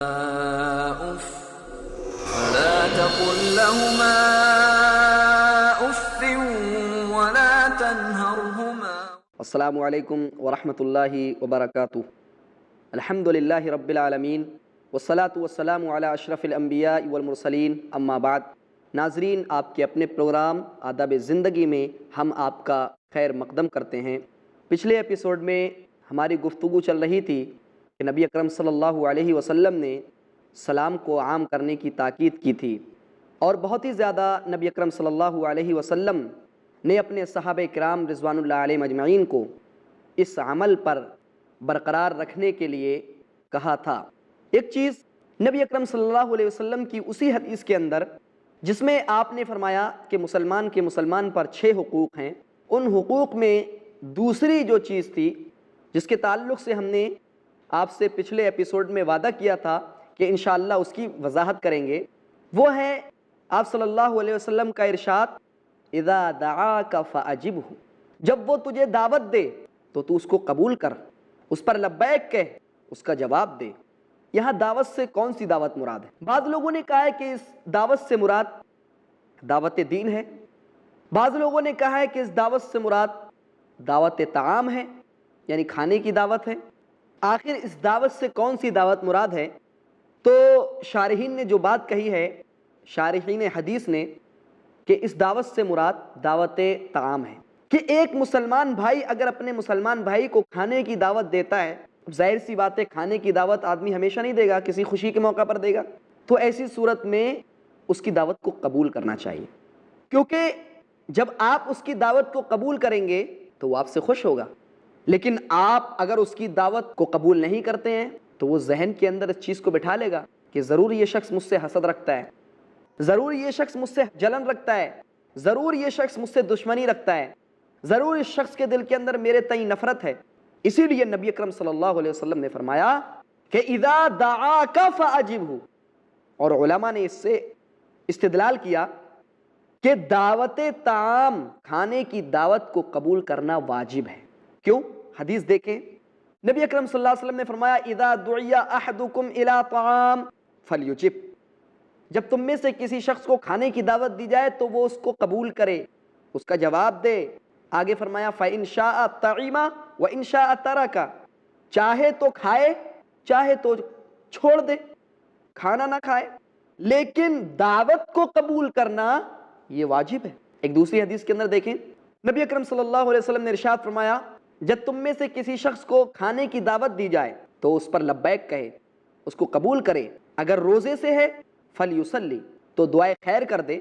أف فلا تقل لهما أف ولا تنهرهما. السلام علیکم ورحمۃ اللہ وبرکاتہ. الحمد للہ رب العالمین والصلاة والسلام علی اشرف الانبیاء والمرسلین، اما بعد. ناظرین، آپ کے اپنے پروگرام آداب زندگی میں ہم آپ کا خیر مقدم کرتے ہیں. پچھلے ایپیسوڈ میں ہماری گفتگو چل رہی تھی کہ نبی اکرم صلی اللہ علیہ وسلم نے سلام کو عام کرنے کی تاکید کی تھی، اور بہت ہی زیادہ نبی اکرم صلی اللہ علیہ وسلم نے اپنے صحابہ کرام رضوان اللہ علیہم اجمعین کو اس عمل پر برقرار رکھنے کے لیے کہا تھا. ایک چیز نبی اکرم صلی اللہ علیہ وسلم کی اسی حدیث کے اندر، جس میں آپ نے فرمایا کہ مسلمان کے مسلمان پر 6 حقوق ہیں، ان حقوق میں دوسری جو چیز تھی جس کے تعلق سے ہم نے آپ سے پچھلے ایپیسوڈ میں وعدہ کیا تھا کہ انشاءاللہ اس کی وضاحت کریں گے، وہ ہے آپ صلی اللہ علیہ وسلم کا ارشاد، اذا دعاک فاجبہ، جب وہ تجھے دعوت دے تو تو اس کو قبول کر، اس پر لبیک کہہ، اس کا جواب دے. یہاں دعوت سے کون سی دعوت مراد ہے؟ بعض لوگوں نے کہا ہے کہ اس دعوت سے مراد دعوت دین ہے، بعض لوگوں نے کہا ہے کہ اس دعوت سے مراد دعوت طعام ہے، یعنی کھانے کی دعوت ہے. آخر اس دعوت سے کون سی دعوت مراد ہے؟ تو شارحین نے جو بات کہی ہے، شارحین حدیث نے، کہ اس دعوت سے مراد دعوت طعام ہے، کہ ایک مسلمان بھائی اگر اپنے مسلمان بھائی کو کھانے کی دعوت دیتا ہے، ظاہر سی بات ہے کھانے کی دعوت آدمی ہمیشہ نہیں دے گا، کسی خوشی کے موقع پر دے گا، تو ایسی صورت میں اس کی دعوت کو قبول کرنا چاہیے، کیونکہ جب آپ اس کی دعوت کو قبول کریں گے تو وہ آپ سے خوش ہوگا. لیکن آپ اگر اس کی دعوت کو قبول نہیں کرتے ہیں تو وہ ذہن کے اندر اس چیز کو بٹھا لے گا کہ ضرور یہ شخص مجھ سے حسد رکھتا ہے، ضرور یہ شخص مجھ سے جلن رکھتا ہے، ضرور یہ شخص مجھ سے دشمنی رکھتا ہے، ضرور اس شخص کے دل کے اندر میرے تئیں نفرت ہے. اسی لیے نبی اکرم صلی اللہ علیہ وسلم نے فرمایا کہ اذا دعاک فاجبہ، اور علماء نے اس سے استدلال کیا کہ دعوت طعام، کھانے کی دعوت کو قبول کرنا واجب ہے. کیوں؟ حدیث دیکھیں، نبی اکرم صلی اللہ علیہ وسلم نے فرمایا اذا دعی احدکم الی طعام فلیجب، جب تم میں سے کسی شخص کو کھانے کی دعوت دی جائے تو وہ اس کو قبول کرے، اس کا جواب دے. آگے فرمایا فإن شاء طعم وإن شاء ترک، چاہے تو کھائے چاہے تو چھوڑ دے، کھانا نہ کھائے، لیکن دعوت کو قبول کرنا یہ واجب ہے. ایک دوسری حدیث کے اندر دیکھیں، نبی اکرم صلی اللہ علیہ وسلم نے ارشاد فرمایا جب تم میں سے کسی شخص کو کھانے کی دعوت دی جائے تو اس پر لبیک کہے، اس کو قبول کرے. اگر روزے سے ہے فلیصلی، تو دعائے خیر کر دے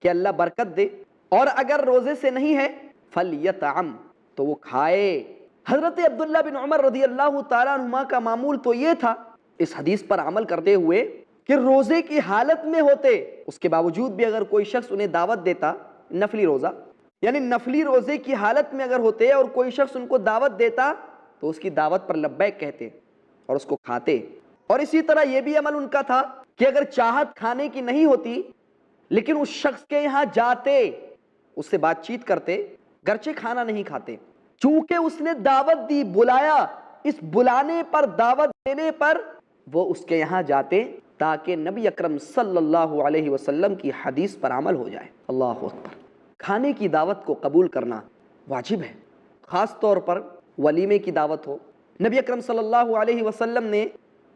کہ اللہ برکت دے، اور اگر روزے سے نہیں ہے فلیطعم، تو وہ کھائے. حضرت عبداللہ بن عمر رضی اللہ تعالیٰ عنہما کا معمول تو یہ تھا، اس حدیث پر عمل کرتے ہوئے، کہ روزے کی حالت میں ہوتے اس کے باوجود بھی اگر کوئی شخص انہیں دعوت دیتا، نفلی روزہ یعنی نفلی روزے کی حالت میں اگر ہوتے اور کوئی شخص ان کو دعوت دیتا تو اس کی دعوت پر لبیک کہتے اور اس کو کھاتے. اور اسی طرح یہ بھی عمل ان کا تھا کہ اگر چاہت کھانے کی نہیں ہوتی لیکن اس شخص کے یہاں جاتے، اس سے بات چیت کرتے، گرچہ کھانا نہیں کھاتے، چونکہ اس نے دعوت دی، بلایا، اس بلانے پر، دعوت دینے پر وہ اس کے یہاں جاتے تاکہ نبی اکرم صلی اللہ علیہ وسلم کی حدیث پر عمل ہو جائے. اللہ اکبر. کھانے کی دعوت کو قبول کرنا واجب ہے، خاص طور پر ولیمے کی دعوت ہو. نبی اکرم صلی اللہ علیہ وسلم نے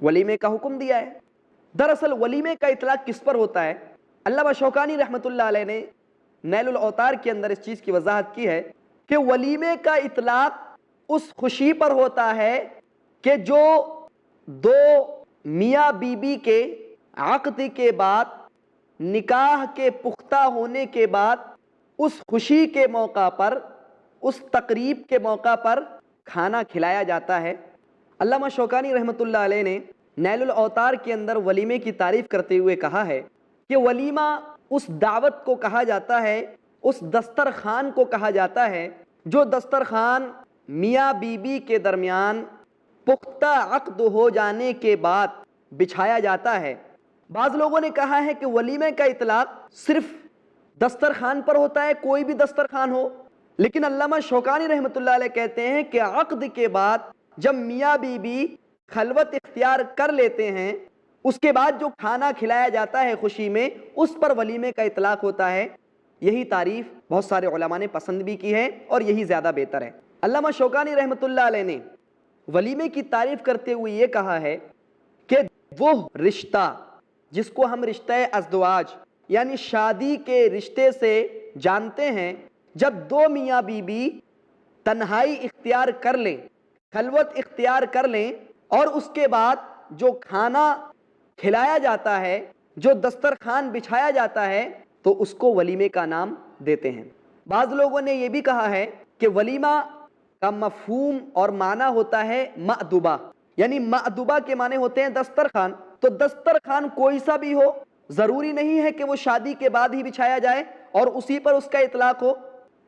ولیمے کا حکم دیا ہے. دراصل ولیمے کا اطلاق کس پر ہوتا ہے؟ علامہ شوکانی رحمۃ اللہ علیہ نے نیل الاوطار کے اندر اس چیز کی وضاحت کی ہے کہ ولیمے کا اطلاق اس خوشی پر ہوتا ہے کہ جو دو میاں بیوی کے عقد کے بعد، نکاح کے پختہ ہونے کے بعد، اس خوشی کے موقع پر، اس تقریب کے موقع پر کھانا کھلایا جاتا ہے. علامہ شوکانی رحمۃ اللہ علیہ نے نیل الاوطار کے اندر ولیمے کی تعریف کرتے ہوئے کہا ہے کہ ولیمہ اس دعوت کو کہا جاتا ہے، اس دسترخوان کو کہا جاتا ہے جو دسترخوان میاں بیوی کے درمیان پختہ عقد ہو جانے کے بعد بچھایا جاتا ہے. بعض لوگوں نے کہا ہے کہ ولیمے کا اطلاق صرف دسترخوان پر ہوتا ہے، کوئی بھی دسترخوان ہو، لیکن علامہ شوکانی رحمۃ اللہ علیہ کہتے ہیں کہ عقد کے بعد جب میاں بیوی خلوت اختیار کر لیتے ہیں، اس کے بعد جو کھانا کھلایا جاتا ہے خوشی میں، اس پر ولیمے کا اطلاق ہوتا ہے۔ یہی تعریف بہت سارے علماء نے پسند بھی کی ہے اور یہی زیادہ بہتر ہے۔ علامہ شوکانی رحمۃ اللہ علیہ نے ولیمے کی تعریف کرتے ہوئے یہ کہا ہے کہ وہ رشتہ جس کو ہم رشتہ ازدواج یعنی شادی کے رشتے سے جانتے ہیں، جب دو میاں بیوی تنہائی اختیار کر لیں، خلوت اختیار کر لیں، اور اس کے بعد جو کھانا کھلایا جاتا ہے، جو دسترخوان بچھایا جاتا ہے، تو اس کو ولیمے کا نام دیتے ہیں۔ بعض لوگوں نے یہ بھی کہا ہے کہ ولیمہ کا مفہوم اور معنی ہوتا ہے مأدبہ، یعنی مأدبہ کے معنی ہوتے ہیں دسترخوان۔ تو دسترخوان کوئی سا بھی ہو، ضروری نہیں ہے کہ وہ شادی کے بعد ہی بچھایا جائے اور اسی پر اس کا اطلاق ہو،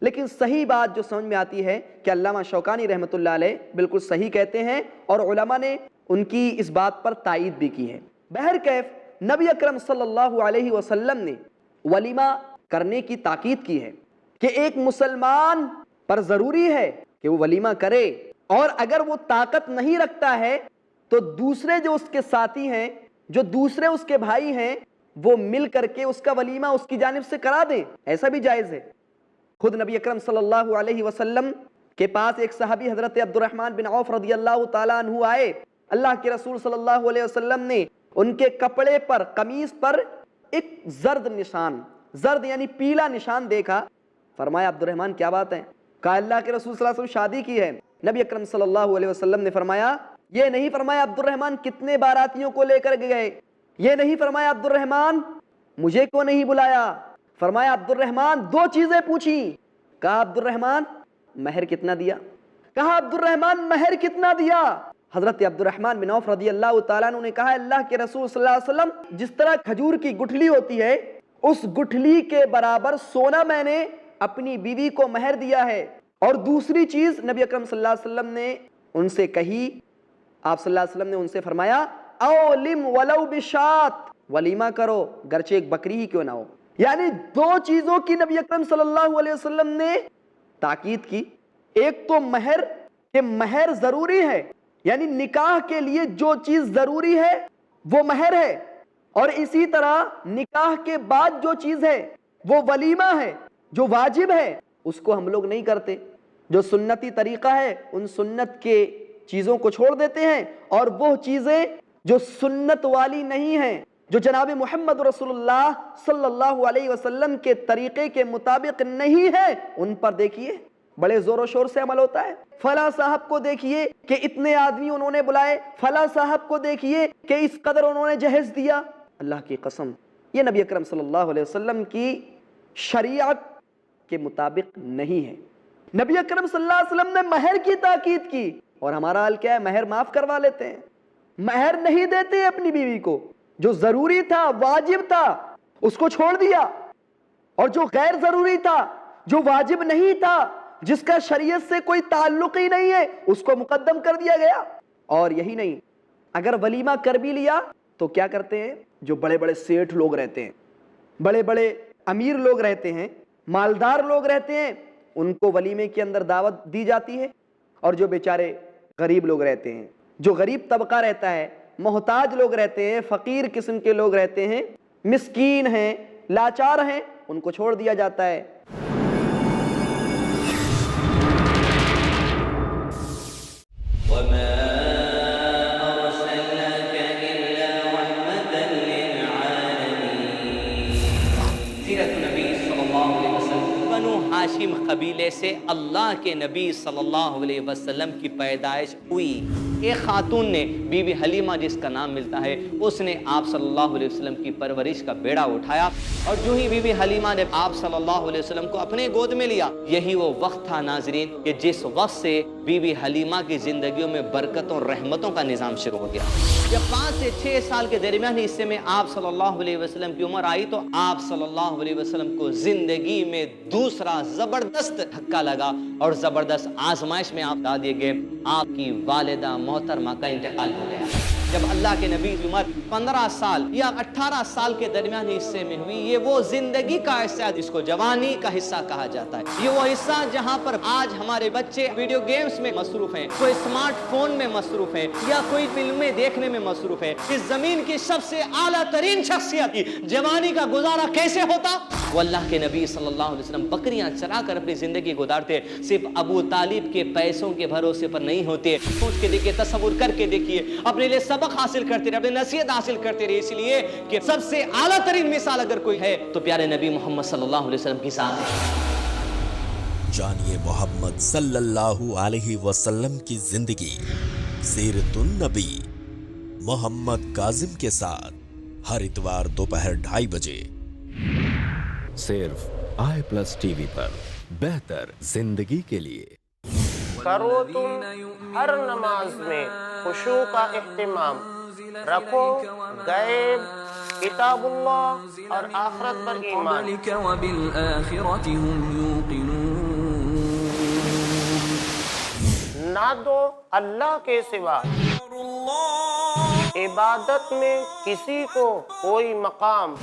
لیکن صحیح بات جو سمجھ میں آتی ہے کہ علامہ شوکانی رحمۃ اللہ علیہ بالکل صحیح کہتے ہیں، اور علماء نے ان کی اس بات پر تائید بھی کی ہے۔ بہرکیف نبی اکرم صلی اللہ علیہ وسلم نے ولیمہ کرنے کی تاکید کی ہے کہ ایک مسلمان پر ضروری ہے کہ وہ ولیمہ کرے، اور اگر وہ طاقت نہیں رکھتا ہے تو دوسرے جو اس کے ساتھی ہیں، جو دوسرے اس کے بھائی ہیں، وہ مل کر کے اس کا ولیمہ اس کی جانب سے کرا دیں، ایسا بھی جائز ہے۔ خود نبی اکرم صلی اللہ علیہ وسلم کے پاس ایک صحابی حضرت عبد الرحمن بن عوف رضی اللہ تعالیٰ عنہ آئے۔ اللہ کے رسول صلی اللہ علیہ وسلم نے ان کے کپڑے پر، قمیص پر ایک زرد نشان، زرد یعنی پیلا نشان دیکھا۔ فرمایا عبد الرحمن کیا بات ہے؟ کہا اللہ کے رسول صلی اللہ علیہ وسلم شادی کی ہے۔ نبی اکرم صلی اللہ علیہ وسلم نے فرمایا، یہ نہیں فرمایا عبد الرحمن کتنے باراتیوں کو لے کر گئے، یہ نہیں فرمایا عبد الرحمن مجھے کیوں نہیں بلایا، فرمایا عبد الرحمن دو چیزیں پوچھی۔ کہا عبد الرحمن مہر کتنا دیا؟ کہا عبد الرحمن مہر کتنا دیا؟ حضرت عبد الرحمن بن عوف رضی اللہ تعالیٰ عنہ نے کہا اللہ کے رسول صلی اللہ علیہ وسلم جس طرح کھجور کی گٹھلی ہوتی ہے، اس گٹھلی کے برابر سونا میں نے اپنی بیوی کو مہر دیا ہے۔ اور دوسری چیز نبی اکرم صلی اللہ علیہ وسلم نے ان سے کہی، آپ صلی اللہ علیہ وسلم نے ان سے فرمایا اولم ولو بشات، ولیمہ کرو گرچہ ایک بکری ہی کیوں نہ ہو۔ یعنی دو چیزوں کی نبی اکرم صلی اللہ علیہ وسلم نے تاکید کی۔ ایک تو مہر، کہ مہر ضروری ہے، یعنی نکاح کے لیے جو چیز ضروری ہے وہ مہر ہے، اور اسی طرح نکاح کے بعد جو چیز ہے وہ ولیمہ ہے، جو واجب ہے اس کو ہم لوگ نہیں کرتے۔ جو سنتی طریقہ ہے ان سنت کے چیزوں کو چھوڑ دیتے ہیں، اور وہ چیزیں جو سنت والی نہیں ہیں، جو جناب محمد رسول اللہ صلی اللہ علیہ وسلم کے طریقے کے مطابق نہیں ہے، ان پر دیکھیے بڑے زور و شور سے عمل ہوتا ہے۔ فلاں صاحب کو دیکھیے کہ اتنے آدمی انہوں نے بلائے، فلاں صاحب کو دیکھیے کہ اس قدر انہوں نے جہیز دیا۔ اللہ کی قسم یہ نبی اکرم صلی اللہ علیہ وسلم کی شریعت کے مطابق نہیں ہے۔ نبی اکرم صلی اللہ علیہ وسلم نے مہر کی تاکید کی، اور ہمارا حال کیا ہے؟ مہر معاف کروا لیتے ہیں، مہر نہیں دیتے اپنی بیوی کو۔ جو ضروری تھا، واجب تھا، اس کو چھوڑ دیا، اور جو غیر ضروری تھا، جو واجب نہیں تھا، جس کا شریعت سے کوئی تعلق ہی نہیں ہے، اس کو مقدم کر دیا گیا۔ اور یہی نہیں، اگر ولیمہ کر بھی لیا تو کیا کرتے ہیں؟ جو بڑے بڑے سیٹھ لوگ رہتے ہیں، بڑے بڑے امیر لوگ رہتے ہیں، مالدار لوگ رہتے ہیں، ان کو ولیمے کے اندر دعوت دی جاتی ہے، اور جو بیچارے غریب لوگ رہتے ہیں، جو غریب طبقہ رہتا ہے، محتاج لوگ رہتے ہیں، فقیر قسم کے لوگ رہتے ہیں، مسکین ہیں، لاچار ہیں، ان کو چھوڑ دیا جاتا ہے۔ ہاشم قبیلے سے اللہ کے نبی صلی اللہ علیہ وسلم کی پیدائش ہوئی۔ ایک خاتون نے، بی بی حلیمہ جس کا نام ملتا ہے، اس نے آپ صلی اللہ علیہ وسلم کی پرورش کا بیڑا اٹھایا، اور جو ہی بی بی حلیمہ نے آپ صلی اللہ علیہ وسلم کو اپنے گود میں لیا، یہی وہ وقت تھا ناظرین کہ جس وقت سے بی بی حلیمہ کی زندگیوں میں برکتوں اور رحمتوں کا نظام شروع ہو گیا۔ جب 5 سے 6 سال کے درمیان حصے میں آپ صلی اللہ علیہ وسلم کی عمر آئی تو آپ صلی اللہ علیہ وسلم کو زندگی میں دوسرا زبردست دھکا لگا، اور زبردست آزمائش میں آپ ڈال دیے گئے۔ آپ کی والدہ محترمہ کا انتقال ہو گیا۔ جب اللہ کے نبی کی عمر 15 سال یا 18 سال کے درمیان حصے میں ہوئی، یہ وہ زندگی کا حصہ ہے جس کو جوانی کا حصہ کہا جاتا ہے۔ یہ وہ حصہ جہاں پر آج ہمارے بچے ویڈیو گیمز میں مصروف ہیں، کوئی اسمارٹ فون میں مصروف ہے یا کوئی فلمیں دیکھنے میں مصروف ہے۔ اس زمین کی سب سے اعلیٰ ترین شخصیت کی جوانی کا گزارا کیسے ہوتا؟ وہ اللہ کے نبی صلی اللہ علیہ وسلم بکریاں چرا کر اپنی زندگی گزارتے، صرف ابو طالب کے پیسوں کے بھروسے پر نہیں ہوتے۔ سوچ کے دیکھیے، تصور کر کے دیکھیے، اپنے لیے سبق حاصل کرتے رہے، اپنی نصیحت حاصل کرتے رہے، اس لیے کہ سب سے اعلیٰ ترین مثال اگر کوئی ہے تو پیارے نبی محمد صلی اللہ علیہ وسلم کی ذات ہے۔ جانیے محمد صلی اللہ علیہ وسلم کی زندگی، سیرت النبی محمد کاظم کے ساتھ ہر اتوار دوپہر 2:30 بجے صرف iPlus TV پر، بہتر زندگی کے لیے۔ کرو تم ہر نماز میں خشوع کا اہتمام، رکھو غیب، کتاب اللہ اور آخرت پر ایمان۔ قبلك وبالآخرة هم يوقنون۔ نہ دو اللہ کے سوا عبادت میں کسی کو کوئی مقام،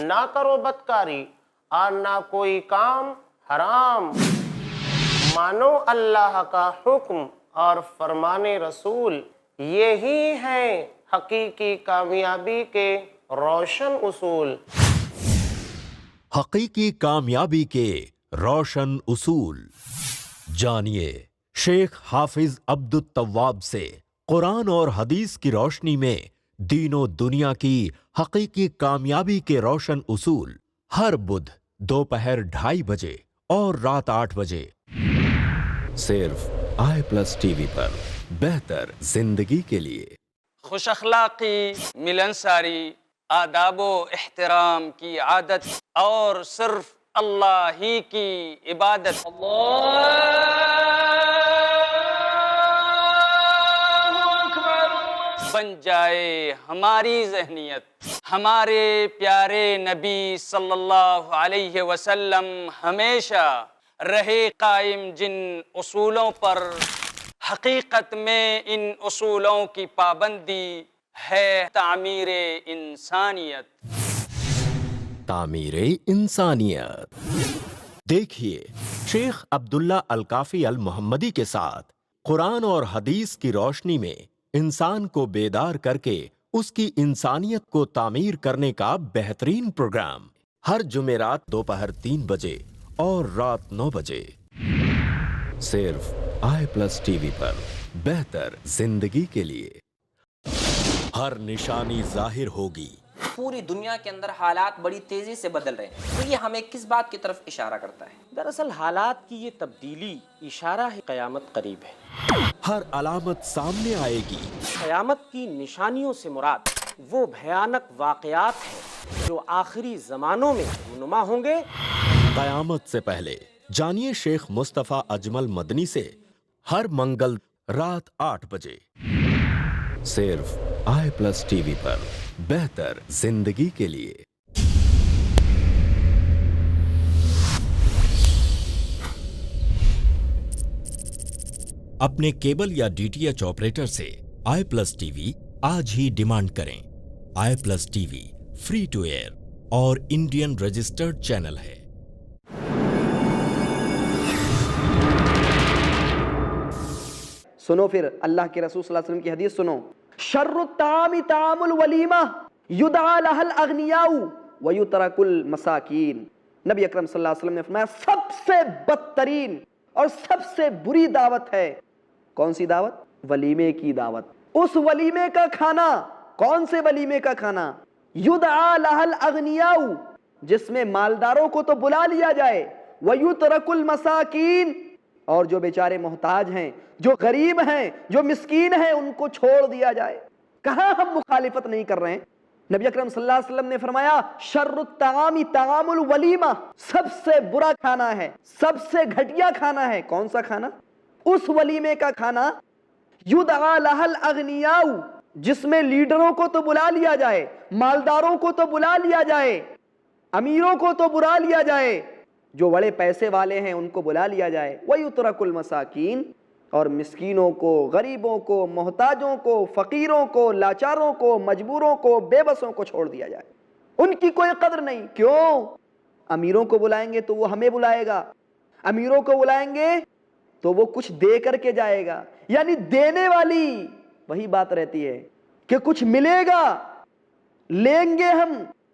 نہ کرو بدکاری اور نہ کوئی کام حرام، مانو اللہ کا حکم اور فرمان رسول، یہی ہیں حقیقی کامیابی کے روشن اصول۔ حقیقی کامیابی کے روشن اصول جانیے شیخ حافظ عبد التواب سے قرآن اور حدیث کی روشنی میں دین و دنیا کی حقیقی کامیابی کے روشن اصول، ہر بدھ دوپہر 2:30 بجے اور رات 8 بجے صرف iPlus TV پر، بہتر زندگی کے لیے۔ خوش اخلاقی، ملنساری، آداب و احترام کی عادت اور صرف اللہ ہی کی عبادت بن جائے ہماری ذہنیت۔ ہمارے پیارے نبی صلی اللہ علیہ وسلم ہمیشہ رہے قائم جن اصولوں پر، حقیقت میں ان اصولوں کی پابندی ہے تعمیر انسانیت۔ تعمیر انسانیت۔ دیکھیے شیخ عبداللہ الکافی المحمدی کے ساتھ قرآن اور حدیث کی روشنی میں انسان کو بیدار کر کے اس کی انسانیت کو تعمیر کرنے کا بہترین پروگرام، ہر جمعرات دوپہر 3 بجے اور رات 9 بجے صرف iPlus TV پر، بہتر زندگی کے لیے۔ ہر نشانی ظاہر ہوگی۔ پوری دنیا کے اندر حالات بڑی تیزی سے بدل رہے ہیں، تو یہ ہمیں کس بات کی طرف اشارہ کرتا ہے؟ دراصل حالات کی یہ تبدیلی اشارہ ہے قیامت قریب ہے۔ ہر علامت سامنے آئے گی۔ قیامت کی نشانیوں سے مراد وہ بھیانک واقعات ہیں جو آخری زمانوں میں رونما ہوں گے۔ قیامت سے پہلے جانیے شیخ مصطفیٰ اجمل مدنی سے ہر منگل رات 8 بجے صرف iPlus TV پر، بہتر زندگی کے لیے۔ اپنے کیبل یا DTH آپریٹر سے iPlus TV آج ہی ڈیمانڈ کریں۔ iPlus TV free to air اور انڈین رجسٹرڈ چینل ہے۔ سنو پھر اللہ کے رسول صلی اللہ علیہ وسلم کی حدیث سنو، شر الطعام طعام الولیمہ یدعا لها الاغنیاء ویترک المساکین۔ نبی اکرم صلی اللہ علیہ وسلم نے فرمایا سب سے بدترین اور سب سے بری دعوت ہے، کون سی دعوت؟ ولیمے کی دعوت۔ اس ولیمے کا کھانا، کون سے ولیمے کا کھانا؟ یدعا لها الاغنیاء، جس میں مالداروں کو تو بلا لیا جائے، ویترک المساکین، اور جو بیچارے محتاج ہیں، جو غریب ہیں، جو مسکین ہیں، ان کو چھوڑ دیا جائے۔ کہاں ہم مخالفت نہیں کر رہے ہیں؟ نبی اکرم صلی اللہ علیہ وسلم نے فرمایا شر الطعام طعام الولیمہ، سب سے برا کھانا ہے، سب سے گھٹیا کھانا ہے، کون سا کھانا؟ اس ولیمے کا کھانا یدعا لها الاغنیاء، جس میں لیڈروں کو تو بلا لیا جائے، مالداروں کو تو بلا لیا جائے، امیروں کو تو بلا لیا جائے، جو بڑے پیسے والے ہیں ان کو بلا لیا جائے، وَيُتْرَكُ الْمَسَاكِينَ، اور مسکینوں کو، غریبوں کو، محتاجوں کو، فقیروں کو، لاچاروں کو، مجبوروں کو، بے بسوں کو چھوڑ دیا جائے. ان کی کوئی قدر نہیں. کیوں؟ امیروں کو بلائیں گے تو وہ ہمیں بلائے گا، امیروں کو بلائیں گے تو وہ کچھ دے کر کے جائے گا. یعنی دینے والی وہی بات رہتی ہے کہ کچھ ملے گا، لیں گے ہم،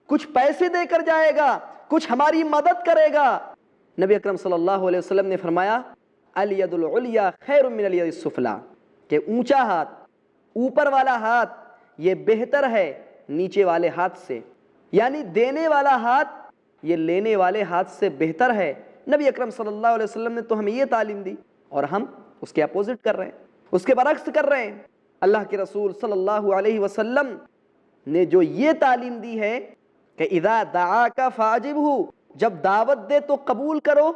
کچھ پیسے دے کر جائے گا، کچھ ہماری مدد کرے گا. نبی اکرم صلی اللہ علیہ وسلم نے فرمایا الید العلیٰ خیر من الید السفلیٰ، کہ اونچا ہاتھ، اوپر والا ہاتھ یہ بہتر ہے نیچے والے ہاتھ سے. یعنی دینے والا ہاتھ یہ لینے والے ہاتھ سے بہتر ہے. نبی اکرم صلی اللہ علیہ وسلم نے تو ہمیں یہ تعلیم دی اور ہم اس کے اپوزٹ کر رہے ہیں، اس کے برعکس کر رہے ہیں. اللہ کے رسول صلی اللہ علیہ وسلم نے جو یہ تعلیم دی ہے کہ اذا دعاک فاجبہ، جب دعوت دے تو قبول کرو،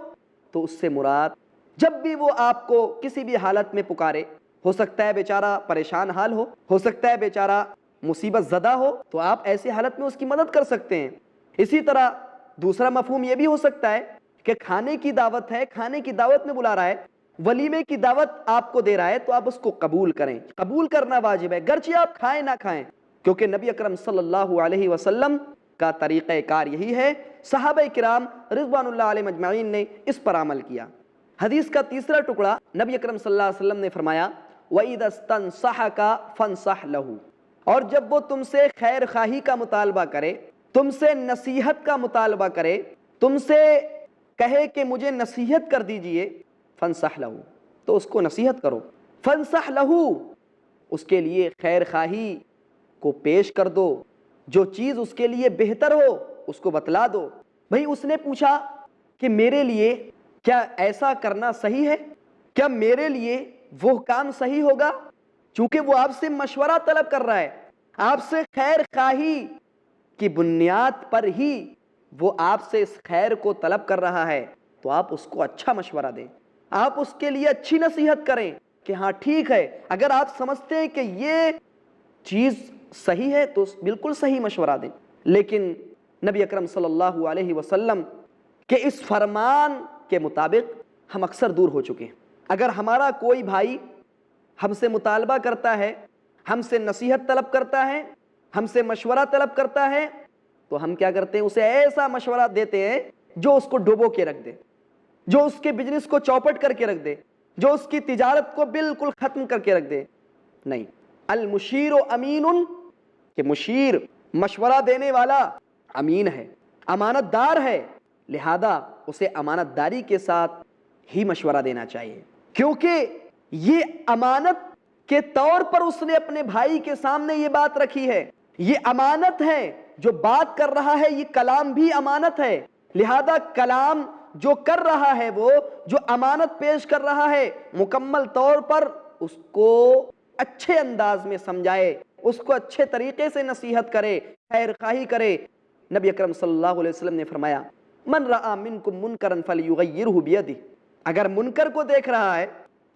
تو اس سے مراد جب بھی وہ آپ کو کسی بھی حالت میں پکارے، ہو سکتا ہے بیچارہ پریشان حال ہو سکتا ہے بیچارہ مصیبت زدہ ہو، تو آپ ایسی حالت میں اس کی مدد کر سکتے ہیں. اسی طرح دوسرا مفہوم یہ بھی ہو سکتا ہے کہ کھانے کی دعوت ہے، کھانے کی دعوت میں بلا رہا ہے، ولیمے کی دعوت آپ کو دے رہا ہے، تو آپ اس کو قبول کریں. قبول کرنا واجب ہے، گرچہ آپ کھائیں نہ کھائیں، کیونکہ نبی اکرم صلی اللہ علیہ وسلم کا طریقہ کار یہی ہے. صحابہ کرام رضوان اللہ علیہم اجمعین نے اس پر عمل کیا. حدیث کا تیسرا ٹکڑا، نبی اکرم صلی اللہ علیہ وسلم نے فرمایا وَإِذَا اسْتَنصَحَكَ فَانصَحْ لَهُ، اور جب وہ تم سے خیر خواہی کا مطالبہ کرے، تم سے نصیحت کا مطالبہ کرے، تم سے کہے کہ مجھے نصیحت کر دیجئے، فَانصَحْ لَهُ، تو اس کو نصیحت کرو. فَانصَحْ لَهُ، اس کے لیے خیر خواہی کو پیش کر دو، جو چیز اس کے لیے بہتر ہو اس کو بتلا دو. بھئی اس نے پوچھا کہ میرے لیے کیا ایسا کرنا صحیح ہے، کیا میرے لیے وہ کام صحیح ہوگا؟ چونکہ وہ آپ سے مشورہ طلب کر رہا ہے، آپ سے خیر خواہی کی بنیاد پر ہی وہ آپ سے اس خیر کو طلب کر رہا ہے، تو آپ اس کو اچھا مشورہ دیں، آپ اس کے لیے اچھی نصیحت کریں کہ ہاں ٹھیک ہے. اگر آپ سمجھتے ہیں کہ یہ چیز صحیح ہے تو بالکل صحیح مشورہ دیں. لیکن نبی اکرم صلی اللہ علیہ وسلم کے اس فرمان کے مطابق ہم اکثر دور ہو چکے ہیں. اگر ہمارا کوئی بھائی ہم سے مطالبہ کرتا ہے، ہم سے نصیحت طلب کرتا ہے، ہم سے مشورہ طلب کرتا ہے، تو ہم کیا کرتے ہیں؟ اسے ایسا مشورہ دیتے ہیں جو اس کو ڈوبو کے رکھ دے، جو اس کے بزنس کو چوپٹ کر کے رکھ دے، جو اس کی تجارت کو بالکل ختم کر کے رکھ دے. نہیں، المشیر امین، کہ مشیر مشورہ دینے والا امین ہے، امانت دار ہے، لہذا اسے امانت داری کے ساتھ ہی مشورہ دینا چاہیے، کیونکہ یہ امانت کے طور پر اس نے اپنے بھائی کے سامنے یہ بات رکھی ہے. یہ امانت ہے، جو بات کر رہا ہے یہ کلام بھی امانت ہے، لہذا کلام جو کر رہا ہے، وہ جو امانت پیش کر رہا ہے، مکمل طور پر اس کو اچھے انداز میں سمجھائے، اس کو اچھے طریقے سے نصیحت کرے، خیر خواہی کرے. نبی اکرم صلی اللہ علیہ وسلم نے فرمایا من رأى منکم منکرا فلیغیرہ بیدہ، اگر منکر کو دیکھ رہا ہے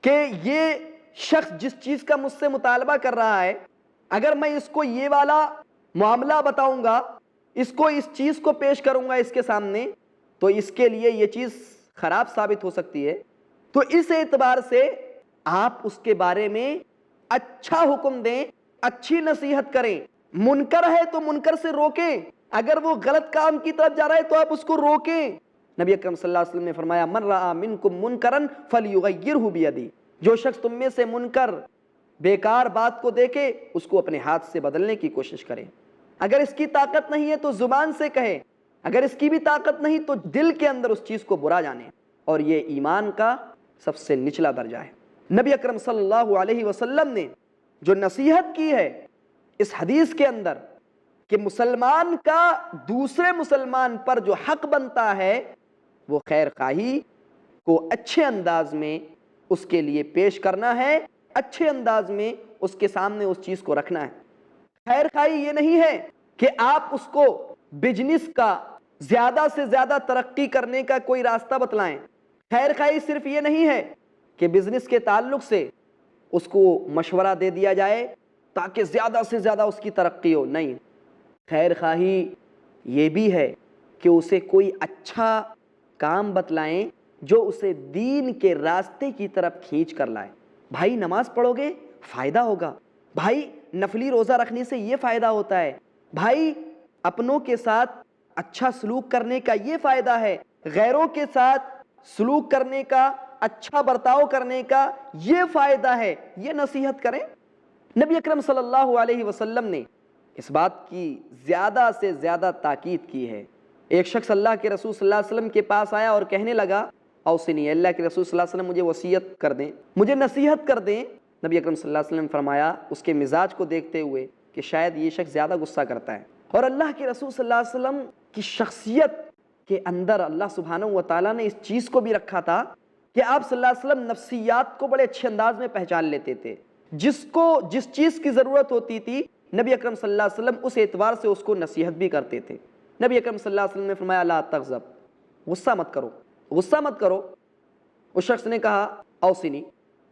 کہ یہ شخص جس چیز کا مجھ سے مطالبہ کر رہا ہے، اگر میں اس کو یہ والا معاملہ بتاؤں گا، اس کو اس چیز کو پیش کروں گا اس کے سامنے، تو اس کے لیے یہ چیز خراب ثابت ہو سکتی ہے، تو اس اعتبار سے آپ اس کے بارے میں اچھا حکم دیں، اچھی نصیحت کریں. منکر ہے تو منکر سے روکیں، اگر وہ غلط کام کی طرف جا رہا ہے تو آپ اس کو روکیں. نبی اکرم صلی اللہ علیہ وسلم نے فرمایا من رأى منکم منکرا فلیغیرہ بیدہ، جو شخص تم میں سے منکر بیکار بات کو دیکھے اس کو اپنے ہاتھ سے بدلنے کی کوشش کرے. اگر اس کی طاقت نہیں ہے تو زبان سے کہے، اگر اس کی بھی طاقت نہیں تو دل کے اندر اس چیز کو برا جانے، اور یہ ایمان کا سب سے نچلا درجہ ہے. نبی اکرم صلی اللہ علیہ وسلم نے جو نصیحت کی ہے اس حدیث کے اندر کہ مسلمان کا دوسرے مسلمان پر جو حق بنتا ہے وہ خیر خواہی کو اچھے انداز میں اس کے لیے پیش کرنا ہے، اچھے انداز میں اس کے سامنے اس چیز کو رکھنا ہے. خیر خواہی یہ نہیں ہے کہ آپ اس کو بزنس کا زیادہ سے زیادہ ترقی کرنے کا کوئی راستہ بتلائیں. خیر خواہی صرف یہ نہیں ہے کہ بزنس کے تعلق سے اس کو مشورہ دے دیا جائے تاکہ زیادہ سے زیادہ اس کی ترقی ہو. نہیں، خیر خواہی یہ بھی ہے کہ اسے کوئی اچھا کام بتلائیں جو اسے دین کے راستے کی طرف کھینچ کر لائے. بھائی نماز پڑھو گے فائدہ ہوگا، بھائی نفلی روزہ رکھنے سے یہ فائدہ ہوتا ہے، بھائی اپنوں کے ساتھ اچھا سلوک کرنے کا یہ فائدہ ہے، غیروں کے ساتھ سلوک کرنے کا، اچھا برتاؤ کرنے کا یہ فائدہ ہے، یہ نصیحت کریں۔ نبی اکرم صلی اللہ علیہ وسلم نے اس بات کی زیادہ سے زیادہ تاکید کی ہے۔ ایک شخص اللہ کے رسول صلی اللہ علیہ وسلم کے پاس آیا اور کہنے لگا اوصنی، اللہ کے رسول صلی اللہ علیہ وسلم مجھے وصیت کر دیں، مجھے نصیحت کر دیں۔ نبی اکرم صلی اللہ علیہ وسلم نے فرمایا اس کے مزاج کو دیکھتے ہوئے کہ شاید یہ شخص زیادہ غصہ کرتا ہے، اور اللہ کے رسول صلی اللہ علیہ وسلم کی شخصیت کے اندر اللہ سبحانہ و تعالیٰ نے اس چیز کو بھی رکھا تھا کہ آپ صلی اللہ علیہ وسلم نفسیات کو بڑے اچھے انداز میں پہچان لیتے تھے، جس کو جس چیز کی ضرورت ہوتی تھی نبی اکرم صلی اللہ علیہ وسلم اس اعتبار سے اس کو نصیحت بھی کرتے تھے۔ نبی اکرم صلی اللہ علیہ وسلم نے فرمایا لا تغضب، غصہ مت کرو، غصہ مت کرو۔ اس شخص نے کہا اوصنی،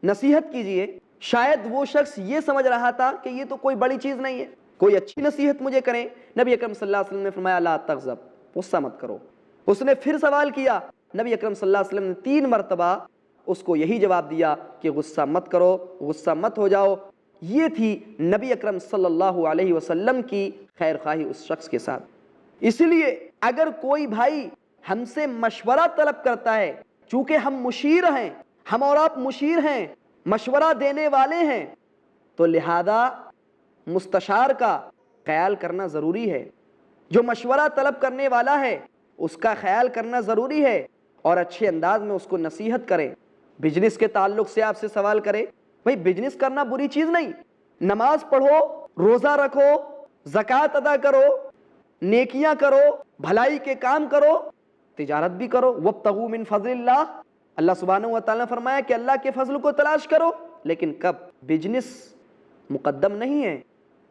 نصیحت کیجئے۔ شاید وہ شخص یہ سمجھ رہا تھا کہ یہ تو کوئی بڑی چیز نہیں ہے، کوئی اچھی نصیحت مجھے کریں۔ نبی اکرم صلی اللہ علیہ وسلم نے فرمایا لا تغضب، غصہ مت کرو۔ اس نے پھر سوال کیا، نبی اکرم صلی اللہ علیہ وسلم نے 3 مرتبہ اس کو یہی جواب دیا کہ غصہ مت کرو، غصہ مت ہو جاؤ۔ یہ تھی نبی اکرم صلی اللہ علیہ وسلم کی خیر خواہی اس شخص کے ساتھ۔ اس لیے اگر کوئی بھائی ہم سے مشورہ طلب کرتا ہے، چونکہ ہم مشیر ہیں، ہم اور آپ مشیر ہیں، مشورہ دینے والے ہیں، تو لہذا مستشار کا خیال کرنا ضروری ہے، جو مشورہ طلب کرنے والا ہے اس کا خیال کرنا ضروری ہے، اور اچھے انداز میں اس کو نصیحت کرے۔ بزنس کے تعلق سے آپ سے سوال کرے، بھئی بزنس کرنا بری چیز نہیں، نماز پڑھو، روزہ رکھو، زکوٰۃ ادا کرو، نیکیاں کرو، بھلائی کے کام کرو، تجارت بھی کرو، وابتغوا من فضل اللہ، اللہ سبحانہ و تعالیٰ نے فرمایا کہ اللہ کے فضل کو تلاش کرو، لیکن کب؟ بزنس مقدم نہیں ہے،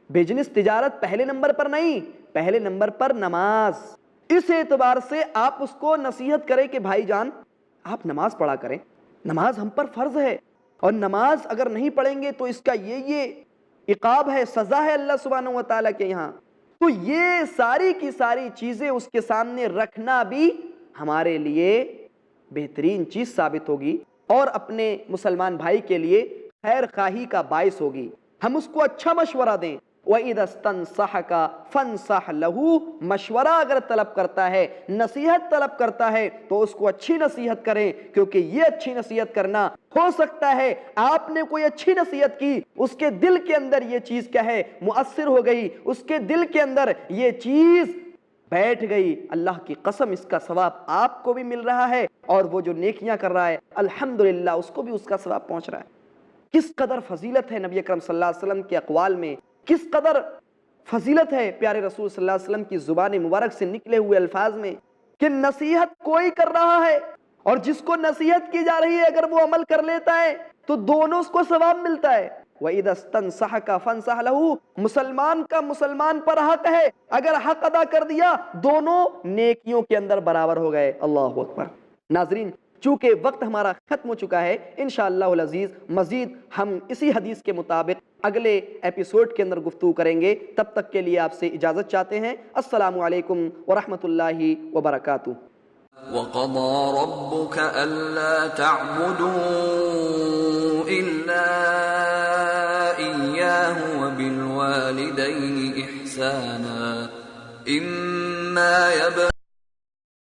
بزنس تجارت پہلے نمبر پر نہیں، پہلے نمبر پر نماز۔ اس اعتبار سے آپ اس کو نصیحت کریں کہ بھائی جان آپ نماز پڑھا کریں، نماز ہم پر فرض ہے، اور نماز اگر نہیں پڑھیں گے تو اس کا یہ عقاب ہے، سزا ہے اللہ سبحانہ و تعالیٰ کے یہاں۔ تو یہ ساری کی ساری چیزیں اس کے سامنے رکھنا بھی ہمارے لیے بہترین چیز ثابت ہوگی، اور اپنے مسلمان بھائی کے لیے خیر خواہی کا باعث ہوگی۔ ہم اس کو اچھا مشورہ دیں۔ وَإِذَا اسْتَنصَحَكَ فَانصَحْ لَهُ، مشورہ اگر طلب کرتا ہے، نصیحت طلب کرتا ہے تو اس کو اچھی نصیحت کریں، کیونکہ یہ اچھی نصیحت کرنا ہو سکتا ہے آپ نے کوئی اچھی نصیحت کی، اس کے دل کے اندر یہ چیز کیا ہے مؤثر ہو گئی، اس کے دل کے اندر یہ چیز بیٹھ گئی، اللہ کی قسم اس کا ثواب آپ کو بھی مل رہا ہے، اور وہ جو نیکیاں کر رہا ہے الحمدللہ اس کو بھی اس کا ثواب پہنچ رہا ہے۔ کس قدر فضیلت ہے نبی اکرم صلی اللہ علیہ وسلم کے اقوال میں، کس قدر فضیلت ہے پیارے رسول صلی اللہ علیہ وسلم کی زبان مبارک سے نکلے ہوئے الفاظ میں، کہ نصیحت کوئی کر رہا ہے اور جس کو نصیحت کی جا رہی ہے اگر وہ عمل کر لیتا ہے تو دونوں اس کو ثواب ملتا ہے۔ وَإِذَا اسْتَنصَحَكَ فَانصَحْ لَهُ، مسلمان کا مسلمان پر حق ہے، اگر حق ادا کر دیا دونوں نیکیوں کے اندر برابر ہو گئے۔ اللہ اکبر۔ ناظرین، چونکہ وقت ہمارا ختم ہو چکا ہے، انشاءاللہ العزیز مزید ہم اسی حدیث کے مطابق اگلے ایپیسوڈ کے اندر گفتگو کریں گے۔ تب تک کے لیے آپ سے اجازت چاہتے ہیں۔ السلام علیکم ورحمۃ اللہ وبرکاتہ۔ وَقَضَى رَبُّكَ أَلَّا تَعْبُدُوا إِلَّا إِيَّاهُ وَبِالْوَالِدَيْنِ إِحْسَانًا إِمَّا يَبْلُغَنَّ